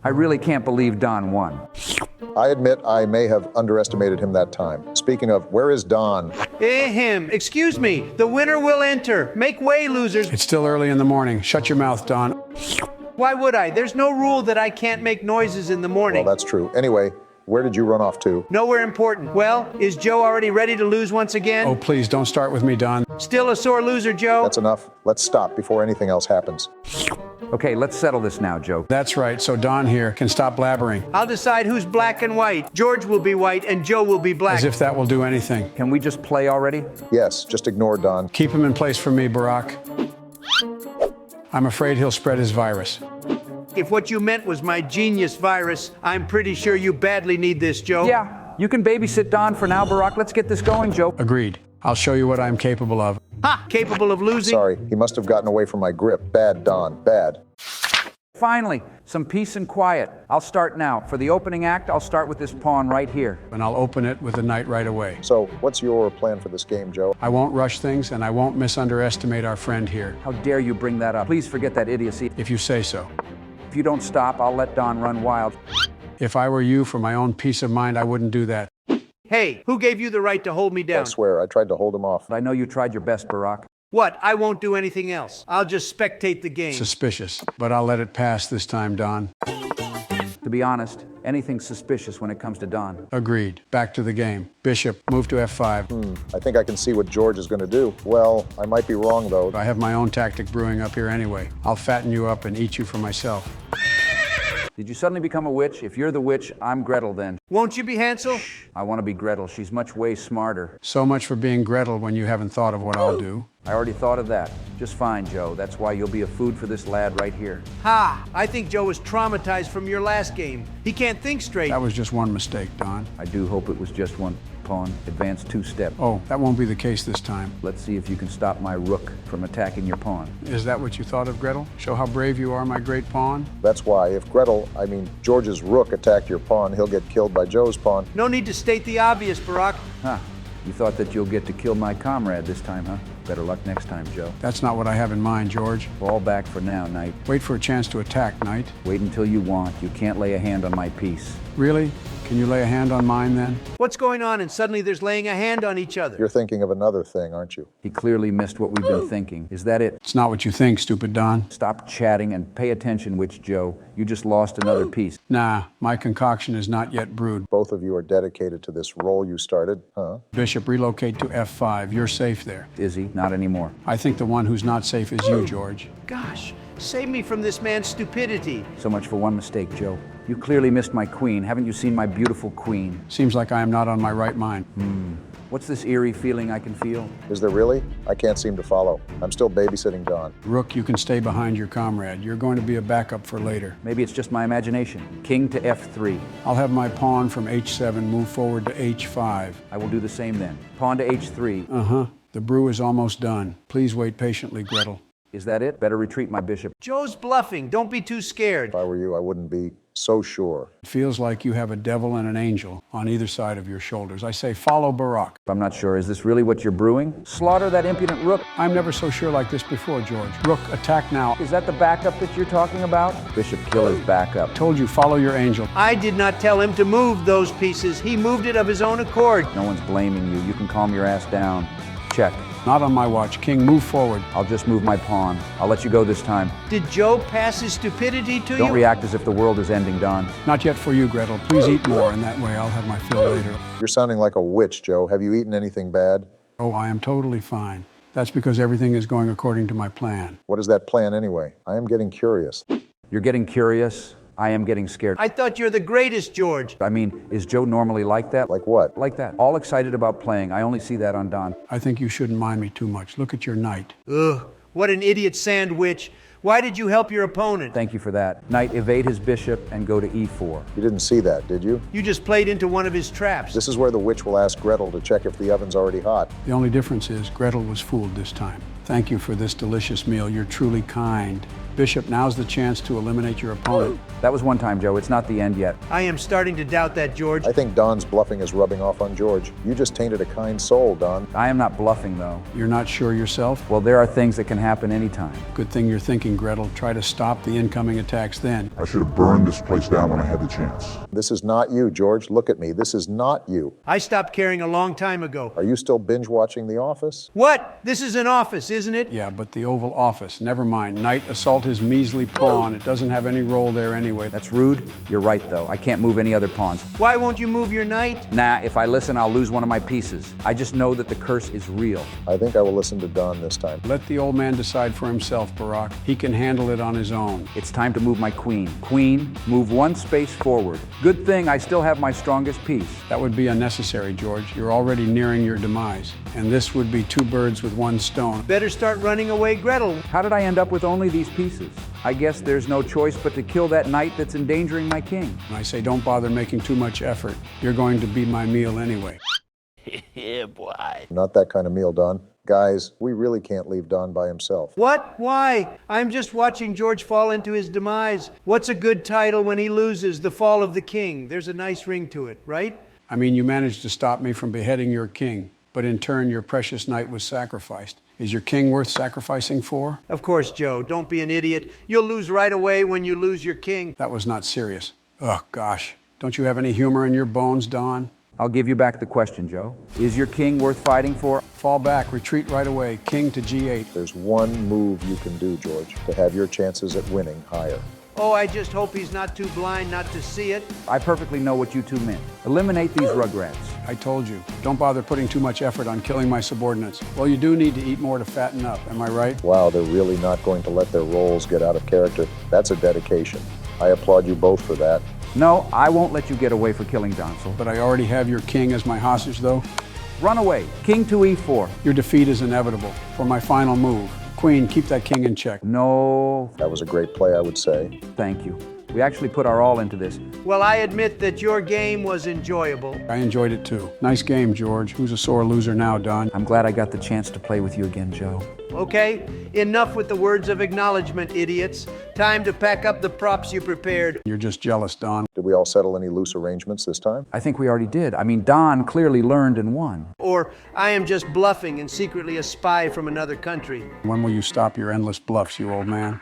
I really can't believe Don won. I admit I may have underestimated him that time. Speaking of, where is Don? Him. Excuse me. The winner will enter. Make way, losers. It's still early in the morning. Shut your mouth, Don. Why would I? There's no rule that I can't make noises in the morning. Well, that's true. Anyway, where did you run off to? Nowhere important. Well, is Joe already ready to lose once again? Oh, please, don't start with me, Don. Still a sore loser, Joe? That's enough. Let's stop before anything else happens. Okay, let's settle this now, Joe. That's right, so Don here can stop blabbering. I'll decide who's black and white. George will be white and Joe will be black. As if that will do anything. Can we just play already? Yes, just ignore Don. Keep him in place for me, Barack. I'm afraid he'll spread his virus. If what you meant was my genius virus, I'm pretty sure you badly need this, Joe. Yeah, you can babysit Don for now, Barack. Let's get this going, Joe. Agreed. I'll show you what I'm capable of. Ha! Capable of losing? Sorry, he must have gotten away from my grip. Bad, Don, bad. Finally, some peace and quiet. I'll start now. For the opening act, I'll start with this pawn right here. And I'll open it with the knight right away. So, what's your plan for this game, Joe? I won't rush things, and I won't misunderestimate our friend here. How dare you bring that up? Please forget that idiocy. If you say so. If you don't stop, I'll let Don run wild. If I were you, for my own peace of mind, I wouldn't do that. Hey, who gave you the right to hold me I down? swear, I tried to hold him off. I know you tried your best, Barack. What? I won't do anything else. I'll just spectate the game. Suspicious, but I'll let it pass this time, Don. To be honest, anything's suspicious when it comes to Don. Agreed. Back to the game. Bishop, move to F5. I think I can see what George is going to do. Well, I might be wrong, though. I have my own tactic brewing up here anyway. I'll fatten you up and eat you for myself. Did you suddenly become a witch? If you're the witch, I'm Gretel then. Won't you be Hansel? I want to be Gretel. She's much way smarter. So much for being Gretel when you haven't thought of what I'll do. I already thought of that. Just fine, Joe. That's why you'll be a food for this lad right here. Ha! I think Joe was traumatized from your last game. He can't think straight. That was just one mistake, Don. I do hope it was just one pawn. Advance 2 steps. Oh, that won't be the case this time. Let's see if you can stop my rook from attacking your pawn. Is that what you thought of, Gretel? Show how brave you are, my great pawn? That's why, if George's rook attacked your pawn, he'll get killed by Joe's pawn. No need to state the obvious, Barack. Huh. You thought that you'll get to kill my comrade this time, huh? Better luck next time, Joe. That's not what I have in mind, George. Fall back for now, Knight. Wait for a chance to attack, Knight. Wait until you want. You can't lay a hand on my piece. Really? Can you lay a hand on mine, then? What's going on? And suddenly there's laying a hand on each other. You're thinking of another thing, aren't you? He clearly missed what we've been thinking. Is that it? It's not what you think, stupid Don. Stop chatting and pay attention, Witch Joe. You just lost another piece. Nah, my concoction is not yet brewed. Both of you are dedicated to this role you started, huh? Bishop, relocate to F5. You're safe there. Is he? Not anymore. I think the one who's not safe is you, George. Gosh, save me from this man's stupidity. So much for one mistake, Joe. You clearly missed my queen. Haven't you seen my beautiful queen? Seems like I am not on my right mind. What's this eerie feeling I can feel? Is there really? I can't seem to follow. I'm still babysitting Don. Rook, you can stay behind your comrade. You're going to be a backup for later. Maybe it's just my imagination. King to F3. I'll have my pawn from H7 move forward to H5. I will do the same then. Pawn to H3. Uh-huh. The brew is almost done. Please wait patiently, Gretel. Is that it? Better retreat, my bishop. Joe's bluffing. Don't be too scared. If I were you, I wouldn't be so sure. It feels like you have a devil and an angel on either side of your shoulders. I say follow Barack. I'm not sure. Is this really what you're brewing? Slaughter that impudent rook? I'm never so sure like this before, George. Rook, attack now. Is that the backup that you're talking about? Bishop, kill his backup. Told you, follow your angel. I did not tell him to move those pieces. He moved it of his own accord. No one's blaming you. You can calm your ass down. Check. Not on my watch. King, move forward. I'll just move my pawn. I'll let you go this time. Did Joe pass his stupidity to you? Don't react as if the world is ending, Don. Not yet for you, Gretel. Please eat more, and that way I'll have my fill later. You're sounding like a witch, Joe. Have you eaten anything bad? Oh, I am totally fine. That's because everything is going according to my plan. What is that plan anyway? I am getting curious. You're getting curious. I am getting scared. I thought you're the greatest, George. I mean, is Joe normally like that? Like what? Like that. All excited about playing. I only see that on Don. I think you shouldn't mind me too much. Look at your knight. Ugh, what an idiot sandwich. Why did you help your opponent? Thank you for that. Knight, evade his bishop and go to E4. You didn't see that, did you? You just played into one of his traps. This is where the witch will ask Gretel to check if the oven's already hot. The only difference is Gretel was fooled this time. Thank you for this delicious meal. You're truly kind. Bishop, now's the chance to eliminate your opponent. That was one time, Joe. It's not the end yet. I am starting to doubt that, George. I think Don's bluffing is rubbing off on George. You just tainted a kind soul, Don. I am not bluffing, though. You're not sure yourself? Well, there are things that can happen anytime. Good thing you're thinking, Gretel. Try to stop the incoming attacks then. I should have burned this place down when I had the chance. This is not you, George. Look at me. This is not you. I stopped caring a long time ago. Are you still binge watching The Office? What? This is an office, isn't it? Yeah, but the Oval Office. Never mind. Knight assault his measly pawn. It doesn't have any role there anyway. That's rude. You're right, though. I can't move any other pawns. Why won't you move your knight? Nah, if I listen, I'll lose one of my pieces. I just know that the curse is real. I think I will listen to Don this time. Let the old man decide for himself, Barack. He can handle it on his own. It's time to move my queen. Queen, move one space forward. Good thing I still have my strongest piece. That would be unnecessary, George. You're already nearing your demise. And this would be 2 birds with 1 stone. Better start running away, Gretel. How did I end up with only these pieces? I guess there's no choice but to kill that knight that's endangering my king. I say don't bother making too much effort. You're going to be my meal anyway. Yeah, boy. Not that kind of meal, Don. Guys, we really can't leave Don by himself. What? Why? I'm just watching George fall into his demise. What's a good title when he loses? The Fall of the King. There's a nice ring to it, right? I mean, you managed to stop me from beheading your king, but in turn, your precious knight was sacrificed. Is your king worth sacrificing for? Of course, Joe. Don't be an idiot. You'll lose right away when you lose your king. That was not serious. Oh, gosh. Don't you have any humor in your bones, Don? I'll give you back the question, Joe. Is your king worth fighting for? Fall back, retreat right away. King to G8. There's one move you can do, George, to have your chances at winning higher. Oh, I just hope he's not too blind not to see it. I perfectly know what you two meant. Eliminate these rugrats. I told you, don't bother putting too much effort on killing my subordinates. Well, you do need to eat more to fatten up, am I right? Wow, they're really not going to let their roles get out of character. That's a dedication. I applaud you both for that. No, I won't let you get away for killing Donsel. But I already have your king as my hostage, though. Run away. King to E4. Your defeat is inevitable. For my final move, Queen, keep that king in check. No, That was a great play, I would say. thank you. We actually put our all into this. Well, I admit that your game was enjoyable. I enjoyed it, too. Nice game, George. Who's a sore loser now, Don? I'm glad I got the chance to play with you again, Joe. Okay, enough with the words of acknowledgement, idiots. Time to pack up the props you prepared. You're just jealous, Don. Did we all settle any loose arrangements this time? I think we already did. I mean, Don clearly learned and won. Or I am just bluffing and secretly a spy from another country. When will you stop your endless bluffs, you old man?